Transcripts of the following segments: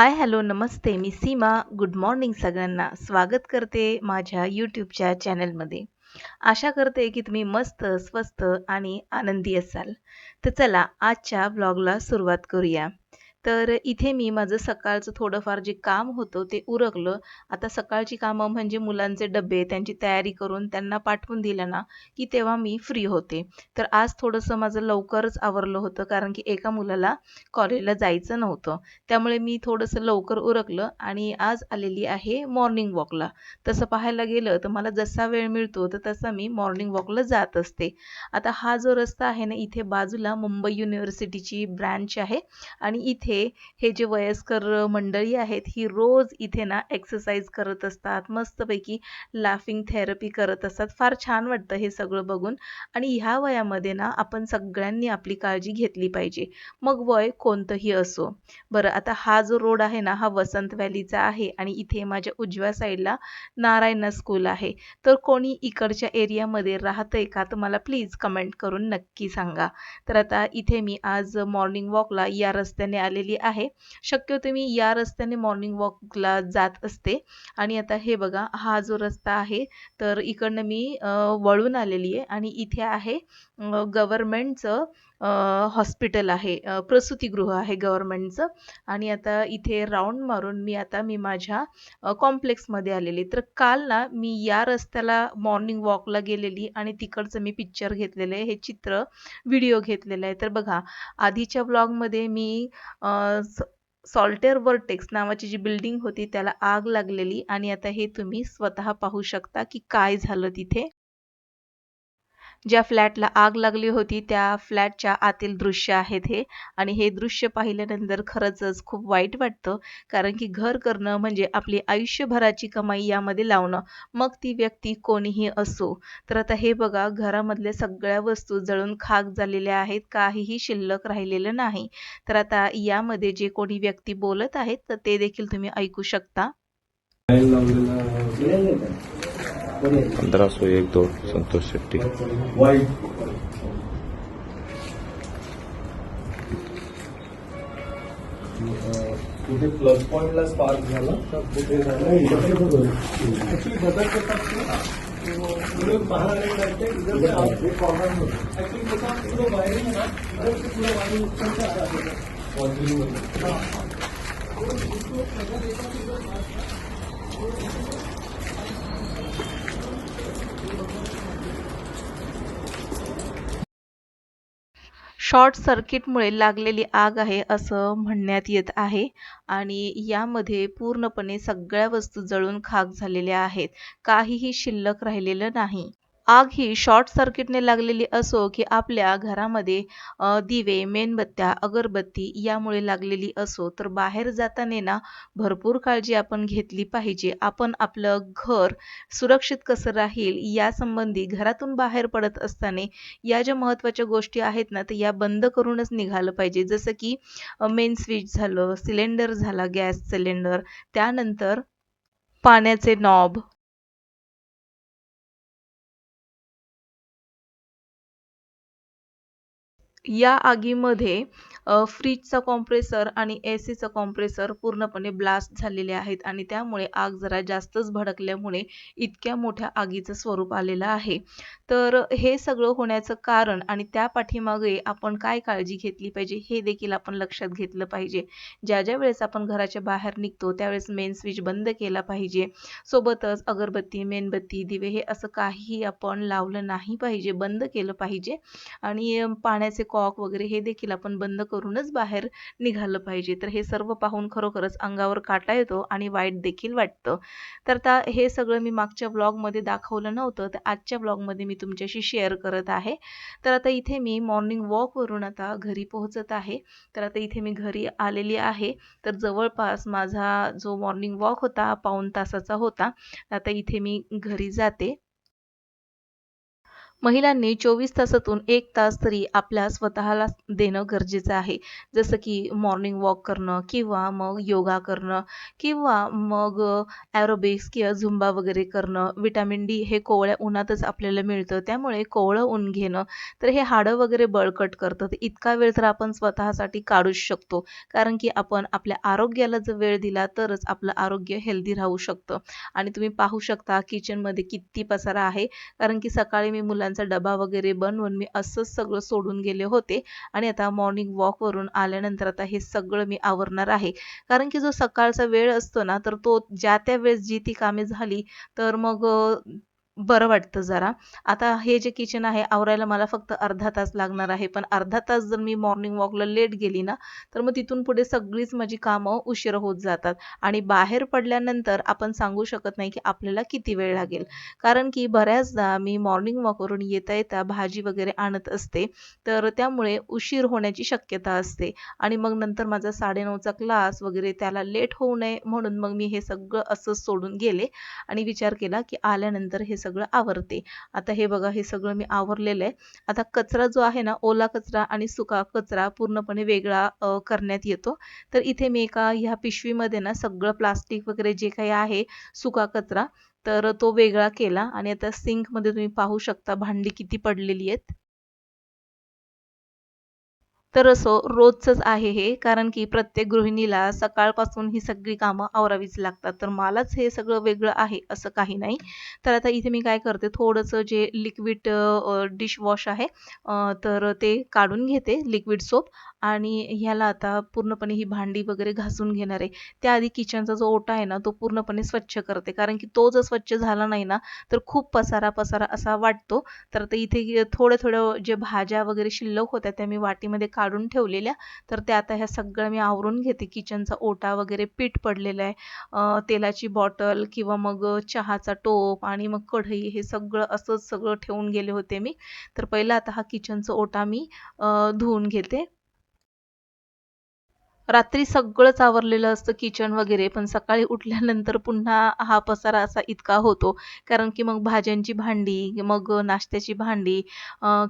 हाय, hello, नमस्ते. मी सीमा. Good morning सगळ्यांना. स्वागत करते माझ्या YouTubeच्या चॅनलमध्ये. आशा करते की तुम्ही मस्त, स्वस्त आणि आनंदी असाल. तर चला आजच्या व्लॉगला सुरुवात करूया. तर इथे मी माझं सकाळचं थोडंफार जे काम होतं ते उरकलं. आता सकाळची कामं म्हणजे मुलांचे डब्बे, त्यांची तयारी करून त्यांना पाठवून दिलं ना, की तेव्हा मी फ्री होते. तर आज थोडंसं माझं लवकरच आवरलं होतं कारण की एका मुलाला कॉलेजला जायचं नव्हतं. त्यामुळे मी थोडंसं लवकर उरकलं आणि आज आलेली आहे मॉर्निंग वॉकला. तसं पाहायला गेलं तर मला जसा वेळ मिळतो तर तसा मी मॉर्निंग वॉकला जात असते. आता हा जो रस्ता आहे ना, इथे बाजूला मुंबई युनिव्हर्सिटीची ब्रँच आहे आणि इथे हे जे वयस्कर मंडळी आहेत, ही रोज इथे ना एक्सरसाइज करत असतात. मस्तपैकी लाफिंग थेरपी करत असतात. फार छान वाटतं हे सगळं बघून आणि ह्या वयामध्ये ना आपण सगळ्यांनी आपली काळजी घेतली पाहिजे. मग वय कोणतंही असो. बरं आता हा जो रोड आहे ना, हा वसंत व्हॅलीचा आहे आणि इथे माझ्या उजव्या साईडला नारायणा स्कूल आहे. तर कोणी इकडच्या एरियामध्ये राहतंय का? तर मला प्लीज कमेंट करून नक्की सांगा. तर आता इथे मी आज मॉर्निंग वॉकला या रस्त्याने आलेली आहे. शक्यतो मी या रस्त्याने मॉर्निंग वॉकला जात असते आणि आता हे बघा हा जो रस्ता आहे तर इकडनं मी वळून आलेली आहे आणि इथे आहे गव्हर्नमेंटचं हॉस्पिटल आहे, प्रसूतिगृह आहे गव्हर्नमेंटचं आणि आता इथे राउंड मारून मी माझ्या कॉम्प्लेक्समध्ये आलेली. तर काल ना मी या रस्त्याला मॉर्निंग वॉकला गेलेली आणि तिकडचं मी पिक्चर घेतलेलं आहे. हे चित्र व्हिडिओ घेतलेला आहे. तर बघा आधीच्या व्लॉगमध्ये मी सॉल्टेअर वर्टेक्स नावाची जी बिल्डिंग होती त्याला आग लागलेली आणि आता हे तुम्ही स्वतः पाहू शकता की काय झालं तिथे. ज्या फ्लॅटला आग लागली होती त्या फ्लॅटच्या आतील दृश्य आहेत हे आणि हे दृश्य पाहिल्यानंतर खरंचच खूप वाईट वाटतं कारण की घर करणं म्हणजे आपली आयुष्यभराची कमाई यामध्ये लावणं, मग ती व्यक्ती कोणीही असो. तर आता हे बघा घरामधल्या सगळ्या वस्तू जळून खाक झालेल्या आहेत, काहीही शिल्लक राहिलेलं नाही. तर आता यामध्ये जे कोणी व्यक्ती बोलत आहेत तर ते देखील तुम्ही ऐकू शकता. 1501 संतोष शेट्टी. कुठे प्लस पॉइंटला स्पार्क झाला तर कुठे झालं ऍक्च्युली बदल करतात पुढे बाहेर आले इधर कॉर्नर ऍक्च्युली त्याचा पुढे वायरिंग ना पुढे वायरिंग शॉर्ट सर्किटमुळे लागलेली आग आहे असं म्हणण्यात येत आहे आणि यामध्ये पूर्णपणे सगळ्या वस्तू जळून खाक झालेल्या आहेत. काहीही शिल्लक राहिलेलं नाही. आग ही शॉर्ट सर्किटने लागलेली असो की आपल्या घरामध्ये दिवे, मेणबत्त्या, अगरबत्ती यामुळे लागलेली असो, तर बाहेर जाताना ना भरपूर काळजी आपण घेतली पाहिजे. आपण आपलं घर सुरक्षित कसं राहील यासंबंधी घरातून बाहेर पडत असताना या ज्या महत्त्वाच्या गोष्टी आहेत ना, तर या बंद करूनच निघालं पाहिजे. जसं की मेन स्विच झालं, सिलेंडर झाला, गॅस सिलेंडर, त्यानंतर पाण्याचे नॉब. या आगीमध्ये फ्रिजचा कॉम्प्रेसर आणि एसीचा कॉम्प्रेसर पूर्णपणे ब्लास्ट झालेले आहेत आणि त्यामुळे आग जरा जास्तच भडकल्यामुळे इतक्या मोठ्या आगीचं स्वरूप आलेलं आहे. तर हे सगळं होण्याचं कारण आणि त्या पाठीमागे आपण काय काळजी घेतली पाहिजे हे देखील आपण लक्षात घेतलं पाहिजे. ज्या वेळेस आपण घराच्या बाहेर निघतो त्यावेळेस मेन स्विच बंद केला पाहिजे. सोबतच अगरबत्ती, मेणबत्ती, दिवे हे असं काहीही आपण लावलं नाही पाहिजे, बंद केलं पाहिजे आणि पाण्याचे कॉक वगैरे हे देखील आपण बंद करूनच बाहेर निघालं पाहिजे. तर हे सर्व पाहून खरोखरच अंगावर काटा येतो आणि वाईट देखील वाटतं. तर आता हे सगळं मी मागच्या व्लॉगमध्ये दाखवलं नव्हतं, तर आजच्या व्लॉगमध्ये मी तुमच्याशी शेअर करत आहे. तर आता इथे मी मॉर्निंग वॉकवरून आता घरी पोहोचत आहे. तर आता इथे मी घरी आलेली आहे. तर जवळपास माझा जो मॉर्निंग वॉक होता पाऊण तासाचा होता. आता इथे मी घरी जाते. महिलांनी 24 तासातून 1 तास तरी आपल्या स्वतःला देणं गरजेचं आहे. जसं की मॉर्निंग वॉक करणं किंवा मग योगा करणं किंवा मग एरोबिक्स किंवा झुंबा वगैरे करणं. व्हिटॅमिन डी हे कोवळ्या उन्हातच आपल्याला मिळतं. त्यामुळे कोवळं ऊन घेणं, तर हे हाडं वगैरे बळकट करतं. तर इतका वेळ तर आपण स्वतःसाठी काढूच शकतो. कारण की आपण आपल्या आरोग्याला जर वेळ दिला तरच आपलं आरोग्य हेल्दी राहू शकतं. आणि तुम्ही पाहू शकता किचनमध्ये किती पसारा आहे. कारण की सकाळी मी मुलांचा डबा वगैरे बनवून मी असंच सगळं सोडून गेले होते आणि आता मॉर्निंग वॉकवरून आल्यानंतर आता हे सगळं मी आवरणार आहे. कारण की जो सकाळचा वेळ असतो ना, तर तो ज्या त्या वेळेस जी ती कामे झाली तर मग बरं वाटतं जरा. आता हे जे किचन आहे आवरायला मला फक्त अर्धा तास लागणार आहे. पण अर्धा तास जर मी मॉर्निंग वॉकला लेट गेली ना, तर मग तिथून पुढे सगळीच माझी कामं उशिरा होत जातात आणि बाहेर पडल्यानंतर आपण सांगू शकत नाही की आपल्याला किती वेळ लागेल. कारण की बऱ्याचदा मी मॉर्निंग वॉकवरून येता-येता भाजी वगैरे आणत असते. तर त्यामुळे उशीर होण्याची शक्यता असते आणि मग नंतर माझा 9:30चा क्लास वगैरे त्याला लेट होऊ नये म्हणून मग मी हे सगळं असंच सोडून गेले आणि विचार केला की आल्यानंतर हे सगळं आवरते. आता हे बघा हे सगळं मी आवरलेलं आहे. आता कचरा जो आहे ना, ओला कचरा आणि सुका कचरा पूर्णपणे वेगळा करण्यात येतो. तर इथे मी एका ह्या पिशवीमध्ये ना सगळं प्लास्टिक वगैरे जे काही आहे सुका कचरा, तर तो वेगळा केला आणि आता सिंकमध्ये तुम्ही पाहू शकता भांडी किती पडलेली आहेत. तर असं रोजचंच आहे हे, कारण की प्रत्येक गृहिणीला सकाळपासून ही सगळी कामं आवरावीच लागतात. तर मलाच हे सगळं वेगळं आहे असं काही नाही. तर आता इथे मी काय करते थोडंसं जे लिक्विड डिशवॉश आहे तर ते काढून घेते लिक्विड सोप आणि ह्याला आता पूर्णपणे ही भांडी वगैरे घासून घेणार आहे. त्याआधी किचनचा जो ओटा आहे ना, तो पूर्णपणे स्वच्छ करते. कारण की तो जर स्वच्छ झाला नाही ना, तर खूप पसारा-पसारा असा वाटतो. तर ते इथे थोडं-थोडं जे भाज्या वगैरे शिल्लक होत्या त्या मी वाटीमध्ये काढून ठेवलेल्या. तर त्या आता ह्या सगळ्या मी आवरून घेते. किचनचा ओटा वगैरे पीठ पडलेलं आहे. तेलाची बॉटल किंवा मग चहाचा टोप आणि मग कढई हे सगळं असंच सगळं ठेवून गेले होते मी. तर पहिला आता हा किचनचा ओटा मी धुवून घेते. रात्री सगळंच आवरलेलं असतं किचन वगैरे, पण सकाळी उठल्यानंतर पुन्हा हा पसारा असा इतका होतो. कारण की मग भाज्यांची भांडी, मग नाश्त्याची भांडी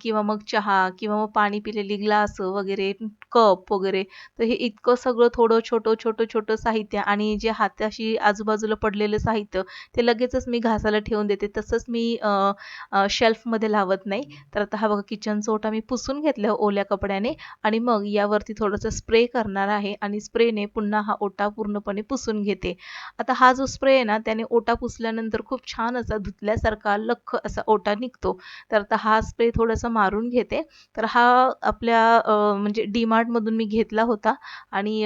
किंवा मग चहा किंवा मग पाणी पिलेली ग्लास वगैरे, कप वगैरे. तर हे इतकं सगळं थोडं छोटं साहित्य आणि जे हाताशी आजूबाजूला पडलेलं साहित्य, ते लगेचच मी घासायला ठेवून देते. तसंच मी शेल्फमध्ये लावत नाही. तर आता हा बघा किचनचा ओटा मी पुसून घेतला ओल्या कपड्याने आणि मग यावरती थोडंसं स्प्रे करणार आहे आणि स्प्रेने पुन्हा हा ओटा पूर्णपणे पुसून घेते. आता हा जो स्प्रे आहे ना, त्याने ओटा पुसल्यानंतर खूप छान असा धुतल्यासारखा लख्ख असा ओटा निघतो. तर आता हा स्प्रे थोडासा मारून घेते. तर हा आपल्या म्हणजे DMartमधून मी घेतला होता आणि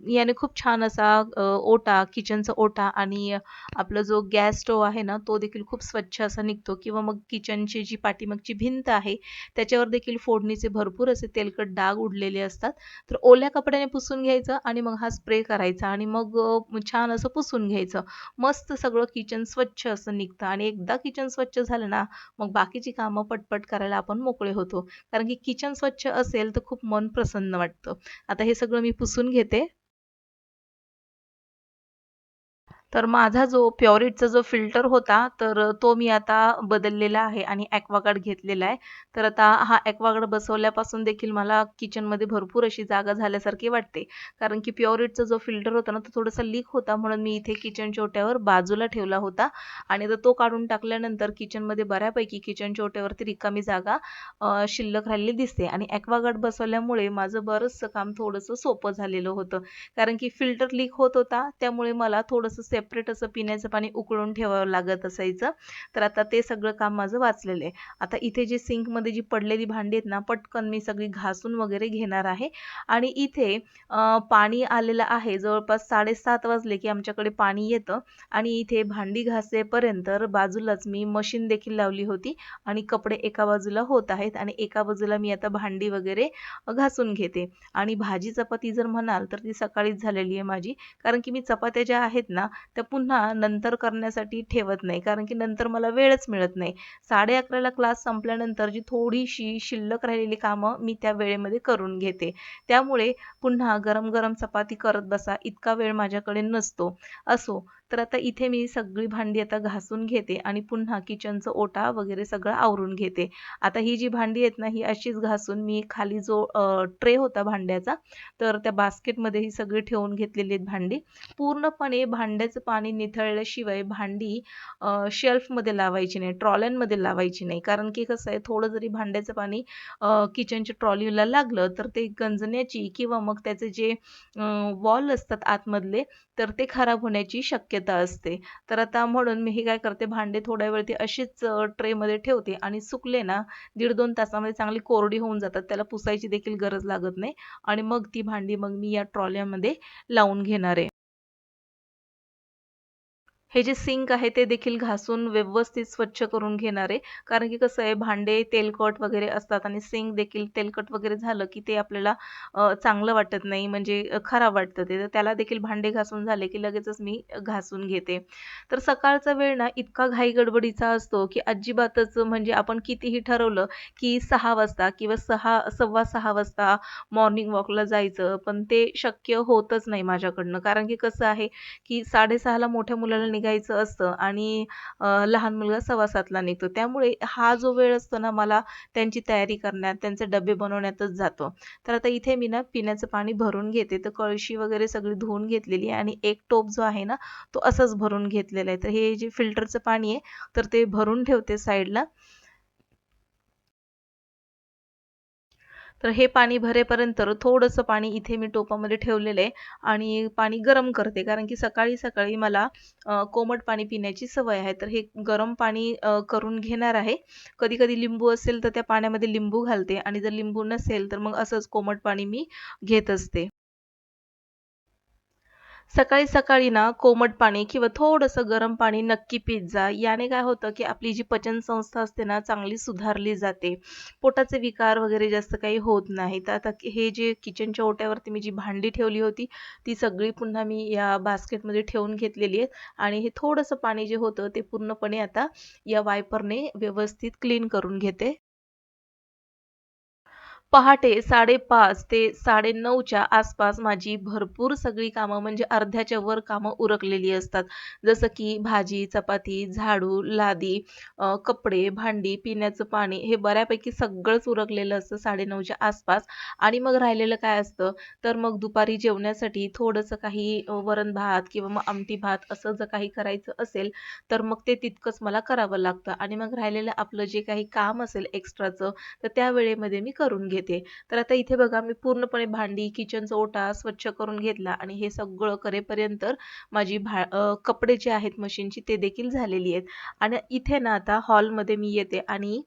याने खूप छान असा ओटा, किचनचा ओटा आणि आपला जो गॅस स्टोव्ह आहे ना, तो देखील खूप स्वच्छ असा निघतो किंवा मग किचनची जी पाठीमागची भिंत आहे, त्याच्यावर देखील फोडणीचे भरपूर असे तेलकट डाग उडलेले असतात. तर ओल्या कपड्याने पुसून घ्यायचं आणि मग हा स्प्रे करायचा आणि मग छान असं पुसून घ्यायचं. मस्त सगळं किचन स्वच्छ असं निघतं आणि एकदा किचन स्वच्छ झालं ना, मग बाकीची कामं पटपट करायला आपण मोकळे होतो. कारण की किचन स्वच्छ असेल तर खूप मन प्रसन्न वाटतं. आता हे सगळं मी पुसून घेते. तर माझा जो प्युरिटचा जो फिल्टर होता, तर तो मी आता बदललेला आहे आणि ॲक्वागार्ड घेतलेला आहे. तर आता हा ॲक्वागार्ड बसवल्यापासून देखील मला किचनमध्ये भरपूर अशी जागा झाल्यासारखी वाटते. कारण की प्युरिटचा जो फिल्टर होता ना, तो थोडासा लीक होता म्हणून मी इथे किचनच्या ओट्यावर बाजूला ठेवला होता आणि आता तो काढून टाकल्यानंतर किचनमध्ये बऱ्यापैकी किचनच्या ओट्यावरती रिकामी जागा शिल्लक राहिलेली दिसते आणि ॲक्वागार्ड बसवल्यामुळे माझं बरचसं काम थोडंसं सोपं झालेलं होतं. कारण की फिल्टर लीक होत होता, त्यामुळे मला थोडंसं सेपरेट असं पिण्याचं पाणी उकळून ठेवावं लागत असायचं. तर आता ते सगळं काम माझं वाचलेलं आहे. आता इथे जी सिंकमध्ये जी पडलेली भांडी आहेत ना, पटकन मी सगळी घासून वगैरे घेणार आहे आणि इथे पाणी आलेलं आहे. जवळपास 7:30 वाजले, की आमच्याकडे पाणी येतं आणि इथे भांडी घासेपर्यंत बाजूलाच मी मशीन देखील लावली होती आणि कपडे एका बाजूला होत आहेत आणि एका बाजूला मी आता भांडी वगैरे घासून घेते. आणि भाजी चपाती जर म्हणाल तर ती सकाळीच झालेली आहे माझी. कारण की मी चपात्या ज्या आहेत ना, त्या पुन्हा नंतर करण्यासाठी ठेवत नाही. कारण की नंतर मला वेळच मिळत नाही. 11:30ला क्लास संपल्यानंतर जी थोडीशी शिल्लक राहिलेली कामं मी त्या वेळेमध्ये करून घेते. त्यामुळे पुन्हा गरम-गरम चपाती करत बसा इतका वेळ माझ्याकडे नसतो. असो, तर आता इथे मी सगळी भांडी आता घासून घेते आणि पुन्हा किचनचं ओटा वगैरे सगळं आवरून घेते. आता ही जी भांडी आहेत ना, ही अशीच घासून मी खाली जो ट्रे होता भांड्याचा, तर त्या बास्केटमध्ये ही सगळी ठेवून घेतलेली आहेत भांडी. पूर्णपणे भांड्याचं पाणी निथळल्याशिवाय भांडी शेल्फमध्ये लावायची नाही, ट्रॉल्यांमध्ये लावायची नाही. कारण की कसं आहे, थोडं जरी भांड्याचं पाणी किचनच्या ट्रॉलीला लागलं, तर ते गंजण्याची किंवा मग त्याचे जे वॉल असतात आतमधले, तर ते खराब होण्याची शक्यता असते. तर आता म्हणून मी हे काय करते, भांडे थोड्या वेळ ते अशीच ट्रेमध्ये ठेवते आणि सुकले ना 1.5-2 तासामध्ये चांगली कोरडी होऊन जातात. त्याला पुसायची देखील गरज लागत नाही आणि मग ती भांडी मग मी या ट्रॉल्यामध्ये लावून घेणार आहे. हे जे सिंक आहे ते देखील घासून व्यवस्थित स्वच्छ करून घेणार आहे. कारण की कसं आहे, भांडे तेलकट वगैरे असतात आणि सिंक देखील तेलकट वगैरे झालं की ते आपल्याला चांगलं वाटत नाही, म्हणजे खराब वाटतं ते. तर त्याला देखील भांडे घासून झाले की लगेचच मी घासून घेते. तर सकाळचा वेळ ना इतका घाई-गडबडीचा असतो की अजिबातच, म्हणजे आपण कितीही ठरवलं की 6 वाजता किंवा 6 6:15 वाजता मॉर्निंग वॉकला जायचं, पण ते शक्य होतच नाही माझ्याकडनं. कारण की कसं आहे की 6:30 ला मोठ्या मुलाला निघायचं असतं आणि लहान मुलगा 6:15 ला निघतो. त्यामुळे हा जो वेळ असतो ना, मला त्यांची तयारी करण्यात, त्यांचे डबे बनवण्यातच जातो. तर आता इथे मी ना पिण्याचं पाणी भरून घेते. तर कळशी वगैरे सगळी धुवून घेतलेली आहे आणि एक टोप जो आहे ना, तो असाच भरून घेतलेला आहे. तर हे जे फिल्टरचं पाणी आहे, तर ते भरून ठेवते साईडला. तर हे पाणी भरेपर्यंत थोडंसं पाणी इथे मी टोपामध्ये ठेवलेलं आहे आणि पाणी गरम करते. कारण की सकाळी-सकाळी मला कोमट पाणी पिण्याची सवय आहे. तर हे गरम पाणी करून घेणार आहे. कधी-कधी लिंबू असेल तर त्या पाण्यामध्ये लिंबू घालते आणि जर लिंबू नसेल तर मग असंच कोमट पाणी मी घेत असते. सकाळी-सकाळी ना कोमट पाणी किंवा थोडंसं गरम पाणी नक्की पीत जा. याने काय होतं, की आपली जी पचनसंस्था असते ना, चांगली सुधारली जाते. पोटाचे विकार वगैरे जास्त काही होत नाही. तर आता हे जे किचनच्या ओट्यावरती मी जी भांडी ठेवली होती, ती सगळी पुन्हा मी या बास्केटमध्ये ठेवून घेतलेली आहेत आणि हे थोडंसं पाणी जे होतं, ते पूर्णपणे आता या वायपरने व्यवस्थित क्लीन करून घेते. पहाटे 5:30 ते 9:30च्या आसपास माझी भरपूर सगळी कामं, म्हणजे अर्ध्याच्या वर कामं उरकलेली असतात. जसं की भाजी, चपाती, झाडू, लादी, कपडे, भांडी, पिण्याचं पाणी, हे बऱ्यापैकी सगळंच उरकलेलं असतं 9:30च्या आसपास. आणि मग राहिलेलं काय असतं, तर मग दुपारी जेवण्यासाठी थोडंसं काही वरण-भात किंवा मग आमटी-भात असं जर काही करायचं असेल, तर मग ते तितकंच मला करावं लागतं. आणि मग राहिलेलं आपलं जे काही काम असेल एक्स्ट्राचं, तर त्या वेळेमध्ये मी करून घेते. तर आता इथे बघा, मी पूर्णपणे भांडी, किचनचा ओटा स्वच्छ करून घेतला आणि हे सगळं करेपर्यंत माझी कपडे जे आहेत मशीनची ते देखील झालेली आहेत. आणि इथे ना आता हॉलमध्ये मी येते आणि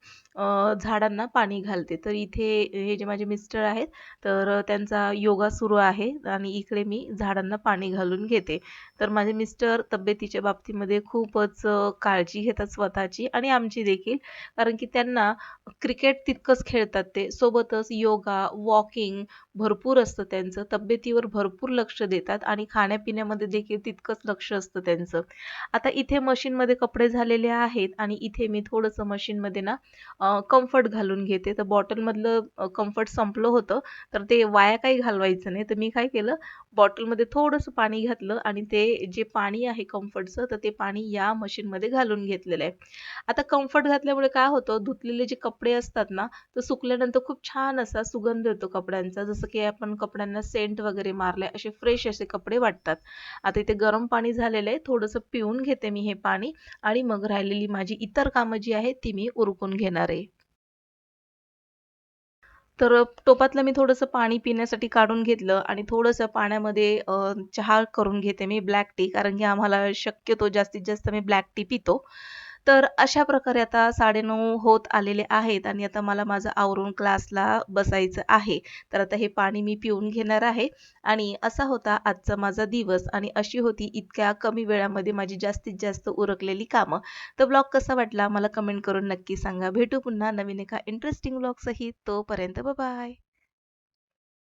झाडांना पाणी घालते. तर इथे हे जे माझे मिस्टर आहेत, तर त्यांचा योगा सुरू आहे आणि इकडे मी झाडांना पाणी घालून घेते. तर माझे मिस्टर तब्येतीच्या बाबतीमध्ये खूपच काळजी घेतात स्वतःची आणि आमची देखील. कारण की त्यांना क्रिकेट तितकंच खेळतात ते. सोबतच योगा, वॉकिंग भरपूर असतं त्यांचं. तब्येतीवर भरपूर लक्ष देतात आणि खाण्यापिण्यामध्ये देखील तितकंच लक्ष असतं त्यांचं. आता इथे मशीनमध्ये कपडे झालेले आहेत आणि इथे मी थोडंसं मशीनमध्ये ना कम्फर्ट घालून घेते. तर बॉटलमधलं कम्फर्ट संपलं होतं. तर ते वाया काही घालवायचं नाही. तर मी काय केलं, बॉटलमध्ये थोडंसं पाणी घातलं आणि ते जे पाणी आहे कम्फर्टचं, तर ते पाणी या मशीनमध्ये घालून घेतलेलं आहे. आता कम्फर्ट घातल्यामुळे काय होतं, धुतलेले जे कपडे असतात ना, तर सुकल्यानंतर खूप छान असा सुगंध येतो कपड्यांचा. जसं की आपण कपड्यांना सेंट वगैरे मारलाय, असे फ्रेश असे कपडे वाटतात. आता इथे गरम पाणी झालेलं आहे. थोडंसं पिऊन घेते मी हे पाणी आणि मग राहिलेली माझी इतर कामं जी आहेत, ती मी उरकून घेणार आहे. तर टोपातलं मी थोडंसं पाणी पिण्यासाठी काढून घेतलं आणि थोडंसं पाण्यामध्ये चहा करून घेते मी, ब्लॅक टी. कारण की आम्हाला शक्यतो जास्तीत जास्त मी ब्लॅक टी पितो. तर अशा प्रकारे आता 9:30 होत आलेले आहेत आणि आता मला माझं आवरून क्लासला बसायचं आहे. तर आता हे पाणी मी पिऊन घेणार आहे आणि असा होता आजचा माझा दिवस आणि अशी होती इतक्या कमी वेळामध्ये माझी जास्तीत जास्त उरकलेली कामं. तर ब्लॉग कसा वाटला मला कमेंट करून नक्की सांगा. भेटू पुन्हा नवीन एका इंटरेस्टिंग ब्लॉगसहित. तोपर्यंत बाय.